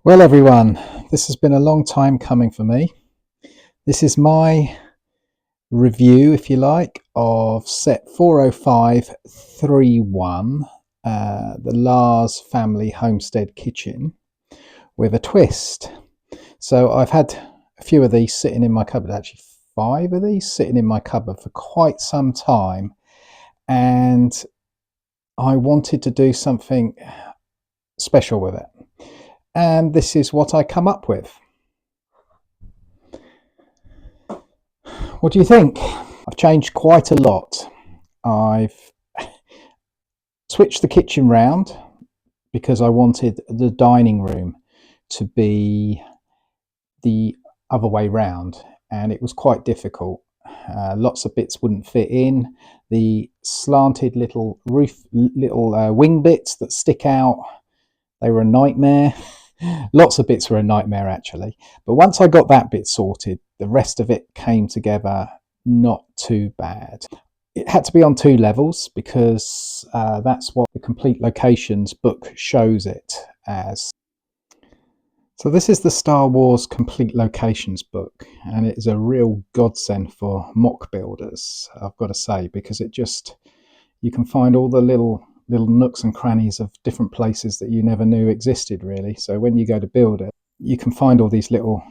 Well, everyone, this has been a long time coming for me. This is my review, if you like, of set 40531, the Lars family homestead kitchen with a twist. So I've had a few of these sitting in my cupboard, actually 5 of these sitting in my cupboard for quite some time, and I wanted to do something special with it. And this is what I come up with. What do you think? I've changed quite a lot. I've switched the kitchen round because I wanted the dining room to be the other way round, and it was quite difficult. Lots of bits wouldn't fit in. The slanted little wing bits that stick out, they were a nightmare. Lots of bits were a nightmare actually, but once I got that bit sorted, the rest of it came together not too bad. It had to be on 2 levels because that's what the complete locations book shows it as. So this is the Star Wars complete locations book, and it is a real godsend for mock builders, I've got to say, because you can find all the little nooks and crannies of different places that you never knew existed, really. So when you go to build it, you can find all these little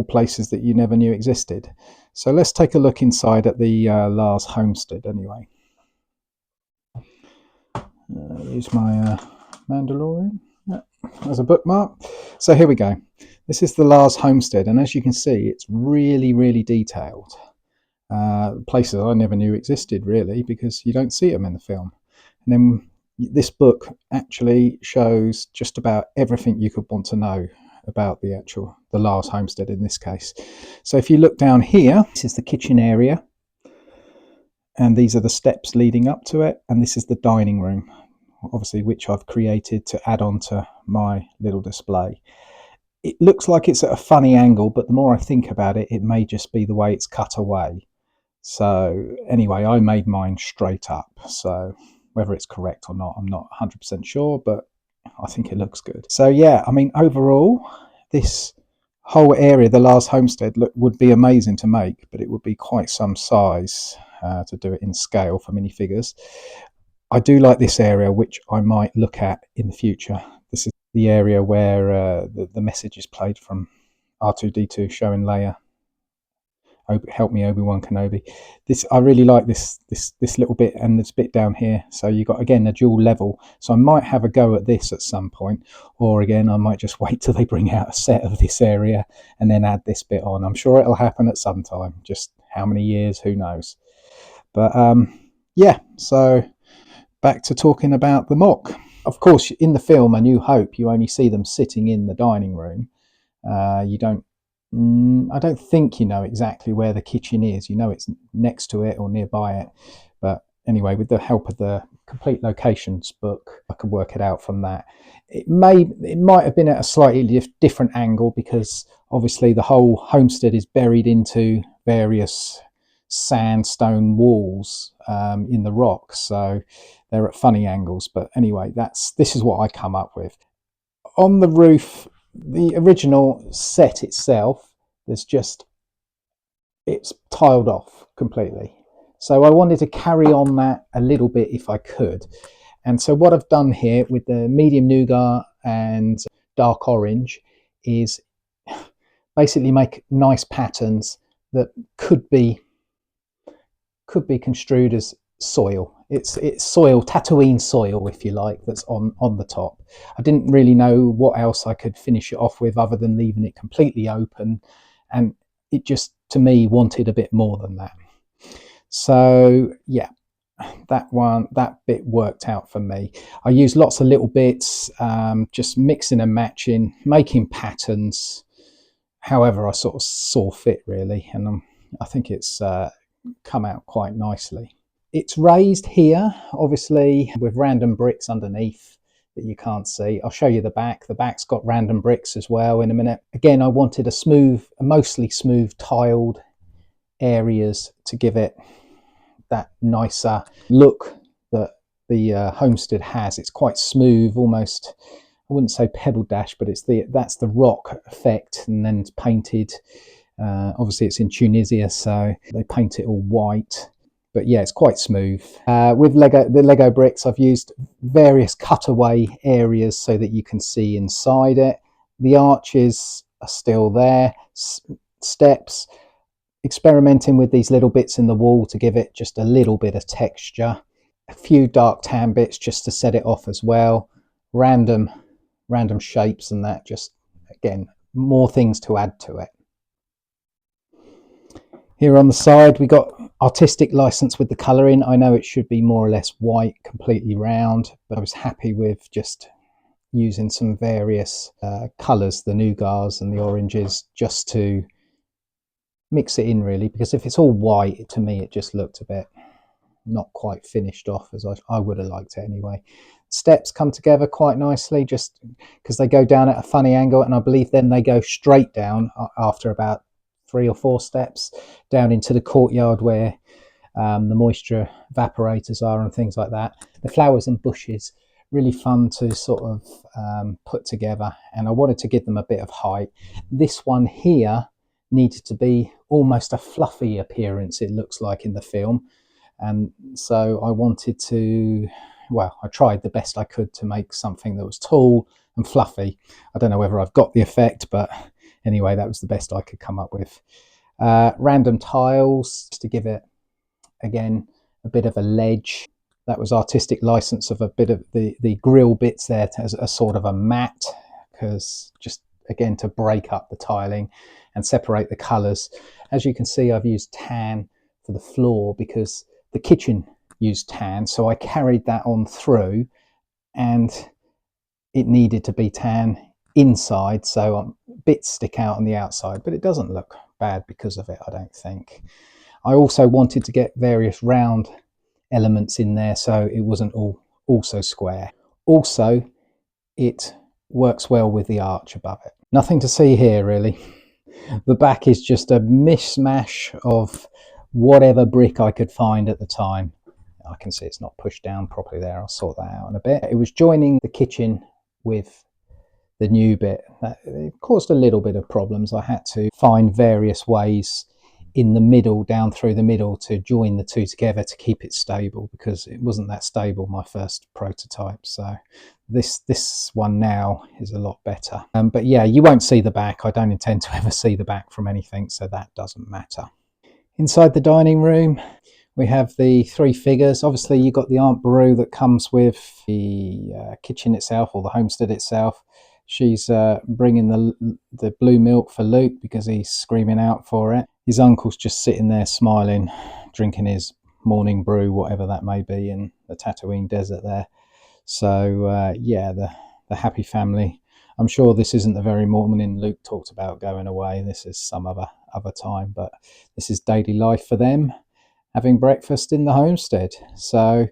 places that you never knew existed. So let's take a look inside at the Lars Homestead anyway. Use my Mandalorian as a bookmark. So here we go. This is the Lars Homestead, and as you can see, it's really detailed. Places I never knew existed, really, because you don't see them in the film. And then this book actually shows just about everything you could want to know about the Lars Homestead in this case. So if you look down here, this is the kitchen area, and these are the steps leading up to it, and this is the dining room, obviously, which I've created to add on to my little display. It looks like it's at a funny angle, but the more I think about it, it may just be the way it's cut away. So anyway, I made mine straight up, so whether it's correct or not, I'm not 100% sure, but I think it looks good. So yeah, I mean, overall, this whole area, the Lars Homestead, would be amazing to make, but it would be quite some size to do it in scale for minifigures. I do like this area, which I might look at in the future. This is the area where the message is played from R2-D2 showing Leia, help me Obi-Wan Kenobi. I really like this little bit, and this bit down here. So you got, again, a dual level. So I might have a go at this at some point, or again, I might just wait till they bring out a set of this area and then add this bit on. I'm sure it'll happen at some time. Just how many years, who knows. But yeah, so back to talking about the MOC. Of course, in the film A New Hope, you only see them sitting in the dining room. I don't think you know exactly where the kitchen is. You know it's next to it or nearby it. But anyway, with the help of the complete locations book, I could work it out from that. It might have been at a slightly different angle, because obviously the whole homestead is buried into various sandstone walls in the rock, so they're at funny angles. But anyway, this is what I come up with. On the roof, the original set itself, it's tiled off completely. So I wanted to carry on that a little bit if I could. And so what I've done here with the medium nougat and dark orange is basically make nice patterns that could be construed as soil. It's soil, Tatooine soil, if you like, that's on the top. I didn't really know what else I could finish it off with other than leaving it completely open, and it just, to me, wanted a bit more than that. So yeah, that bit worked out for me. I used lots of little bits, just mixing and matching, making patterns however I sort of saw fit, really, and I think it's come out quite nicely. It's raised here, obviously, with random bricks underneath that you can't see. I'll show you the back. The back's got random bricks as well in a minute. Again, I wanted a mostly smooth tiled areas to give it that nicer look that the homestead has. It's quite smooth, almost, wouldn't say pebble dash, but that's the rock effect, and then it's painted. Obviously it's in Tunisia, so they paint it all white, but yeah, it's quite smooth. With the Lego bricks, I've used various cutaway areas so that you can see inside it. The arches are still there, steps, experimenting with these little bits in the wall to give it just a little bit of texture. A few dark tan bits just to set it off as well. Random shapes and that, just again, more things to add to it. Here on the side we got artistic license with the colouring. I know it should be more or less white, completely round, but I was happy with just using some various colours, the nougats and the oranges, just to mix it in really, because if it's all white, to me it just looked a bit not quite finished off as I would have liked it anyway. Steps come together quite nicely just because they go down at a funny angle, and I believe then they go straight down after about 3 or 4 steps down into the courtyard where the moisture evaporators are and things like that. The flowers and bushes, really fun to sort of put together, and I wanted to give them a bit of height. This one here needed to be almost a fluffy appearance, it looks like in the film, and so I wanted to, well, I tried the best I could to make something that was tall and fluffy. I don't know whether I've got the effect, but anyway, that was the best I could come up with. Random tiles to give it, again, a bit of a ledge. That was artistic license of a bit of the grill bits there as a sort of a mat, because just again to break up the tiling and separate the colours. As you can see, I've used tan for the floor because the kitchen used tan, so I carried that on through, and it needed to be tan inside, so bits stick out on the outside, but it doesn't look bad because of it, I don't think. I also wanted to get various round elements in there so it wasn't all also square. Also, it works well with the arch above it. Nothing to see here really. The back is just a mishmash of whatever brick I could find at the time. I can see it's not pushed down properly there. I'll sort that out in a bit. It was joining the kitchen with the new bit. It caused a little bit of problems. I had to find various ways in the middle, down through the middle, to join the two together to keep it stable, because it wasn't that stable, my first prototype. So this one now is a lot better. But yeah, you won't see the back. I don't intend to ever see the back from anything, so that doesn't matter. Inside the dining room, we have the 3 figures. Obviously, you've got the Aunt Beru that comes with the kitchen itself, or the homestead itself. She's bringing the blue milk for Luke because he's screaming out for it. His uncle's just sitting there smiling, drinking his morning brew, whatever that may be, in the Tatooine desert there. So yeah, the happy family. I'm sure this isn't the very morning Luke talked about going away. This is some other time, but this is daily life for them, having breakfast in the homestead. So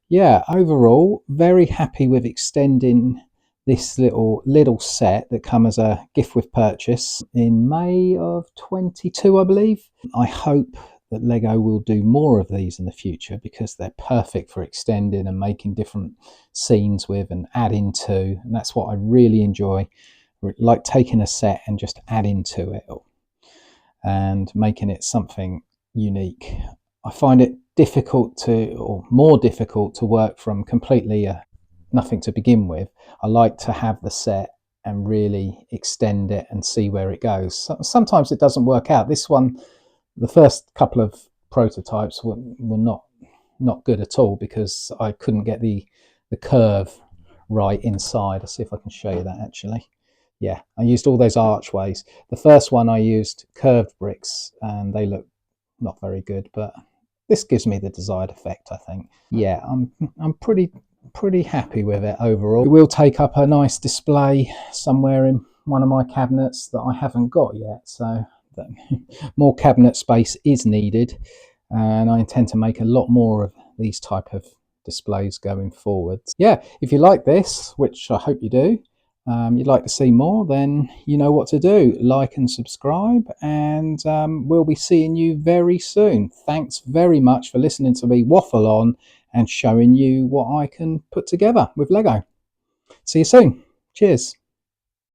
yeah, overall, very happy with extending this little set that come as a gift with purchase in May of 22, I believe. I hope that Lego will do more of these in the future, because they're perfect for extending and making different scenes with and adding to, and that's what I really enjoy, like taking a set and just adding to it and making it something unique. I find it difficult to, or more difficult to, work from completely nothing to begin with. I like to have the set and really extend it and see where it goes. Sometimes it doesn't work out. This one, the first couple of prototypes were not good at all, because I couldn't get the curve right inside. I'll see if I can show you that actually. Yeah, I used all those archways. The first one I used curved bricks and they look not very good, but this gives me the desired effect, I think. Yeah, I'm pretty happy with it overall. It will take up a nice display somewhere in one of my cabinets that I haven't got yet, so more cabinet space is needed, and I intend to make a lot more of these type of displays going forward. Yeah, if you like this, which I hope you do, you'd like to see more, then you know what to do. Like and subscribe, and we'll be seeing you very soon. Thanks very much for listening to me waffle on and showing you what I can put together with Lego. See you soon. Cheers.